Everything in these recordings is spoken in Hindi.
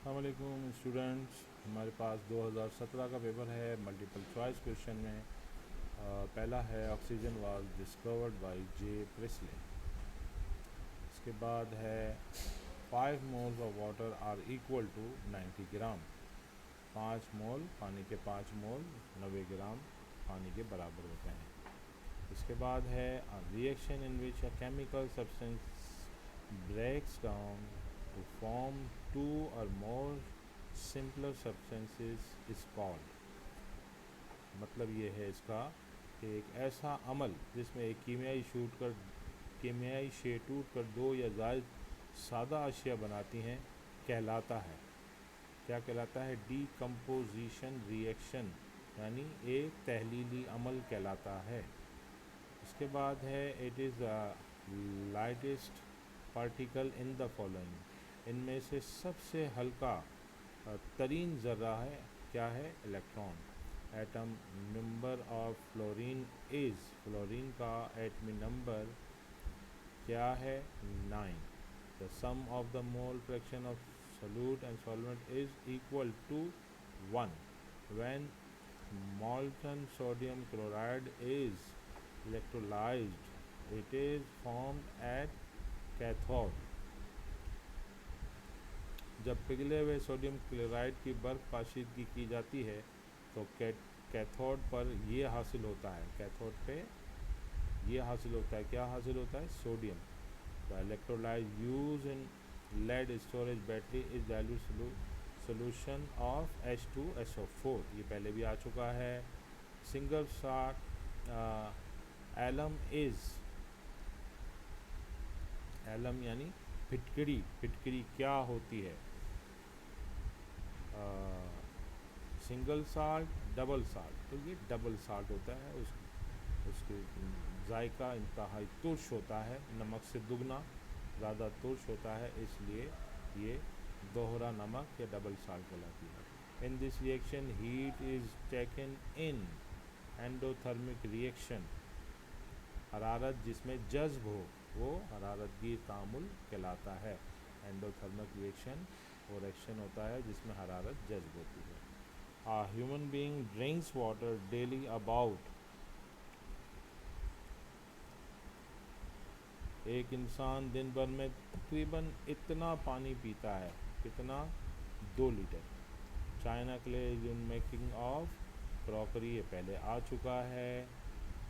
अस्सलामुअलैकुम स्टूडेंट्स, हमारे पास 2017 का पेपर है। मल्टीपल चॉइस क्वेश्चन में पहला है oxygen was discovered by J Priestley. इसके बाद है 5 moles of water are equal to 90 gram. 5 mole पानी के 5 मोल 90 ग्राम पानी के बराबर होते हैं। इसके बाद है reaction in which a chemical substance breaks down to form 2 or more simpler substances is called। मतलब ये है इसका कि एक ऐसा अमल जिसमें एक कीमियाई शे टूट कर 2 या ज़ायद सादा अशिया बनाती हैं कहलाता है। क्या कहलाता है? डीकम्पोजिशन रिएक्शन, यानी एक तहलीली अमल कहलाता है। इसके बाद है it is lightest particle in the following. इनमें से सबसे हल्का तरीन ज़र्रा है क्या है? Electron. Atom number of fluorine is, fluorine का एटमी नंबर क्या है? 9। The sum of the mole fraction of solute and solvent is equal to 1 when molten sodium chloride is electrolyzed, it is formed at cathode. जब पिघले हुए सोडियम क्लोराइड की बर्फ पाशीदगी की जाती है तो कैथोड पर ये हासिल होता है, कैथोड पे ये हासिल होता है, क्या हासिल होता है? Sodium. The electrolyze use in lead storage battery is dilute solution of H2SO4। ये पहले भी आ चुका है। Single shot alum is, alum यानी फिटकरी, फिटकरी क्या होती है? सिंगल साल्ट, डबल साल्ट, तो ये डबल साल्ट होता है। उसके जायका इंतहाई तुर्श होता है, नमक से दुगना ज़्यादा तुर्श होता है, इसलिए ये दोहरा नमक या डबल साल्ट कहलाती है। In this reaction heat is taken in endothermic reaction. हरारत जिसमें जज्ब हो वो हरारतगी तामुल कहलाता है। एंडोथर्मिक रिएक्शन वो रिएक्शन होता है जिसमें हरारत जज्ब होती है। A human being drinks water daily about, एक इंसान दिन भर में तकरीबन इतना पानी पीता है, कितना? 2 litre. China clay in making of crockery, ये पहले आ चुका है।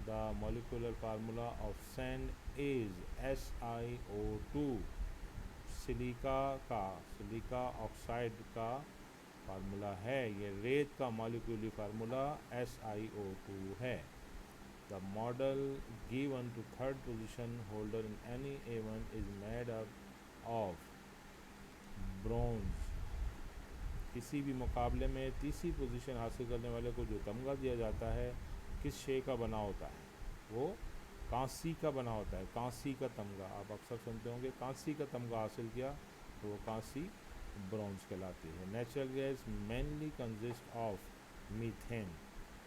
The molecular formula of sand is SiO2। Silica oxide का फार्मूला है, ये रेत का मॉलिक्यूलर फार्मूला SiO2 है। The medal given to third position holder in any event is made up of bronze. किसी भी मुकाबले में तीसरी पोजीशन हासिल करने वाले को जो तमगा दिया जाता है किस शे का बना होता है? वो कांसी का बना होता है, कांसी का तमगा। आप अक्सर सुनते होंगे कांसी का तमगा हासिल किया, तो वो कांसी ब्रोंज कहलाती है। Natural gas mainly consist of methane.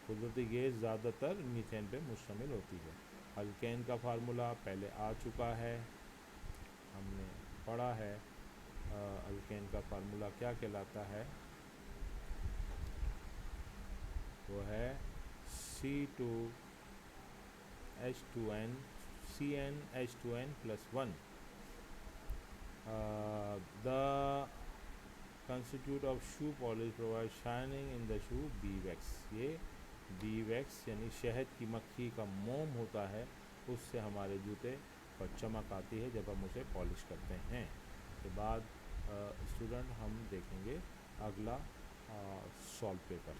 कुदरती गैस ज़्यादातर मीथेन पे मुश्तमिल होती है। अल्केन का फार्मूला पहले आ चुका है, हमने पढ़ा है। अल्केन का फार्मूला क्या कहलाता है? वो है C2H2N CnH2n+1। The constitute of shoe polish provides shining in the shoe beeswax। ये beeswax यानी शहद की मक्खी का मोम होता है, उससे हमारे जूते पर चमक आती है जब हम उसे पॉलिश करते हैं। के बाद स्टूडेंट हम देखेंगे अगला सॉल्व पेपर।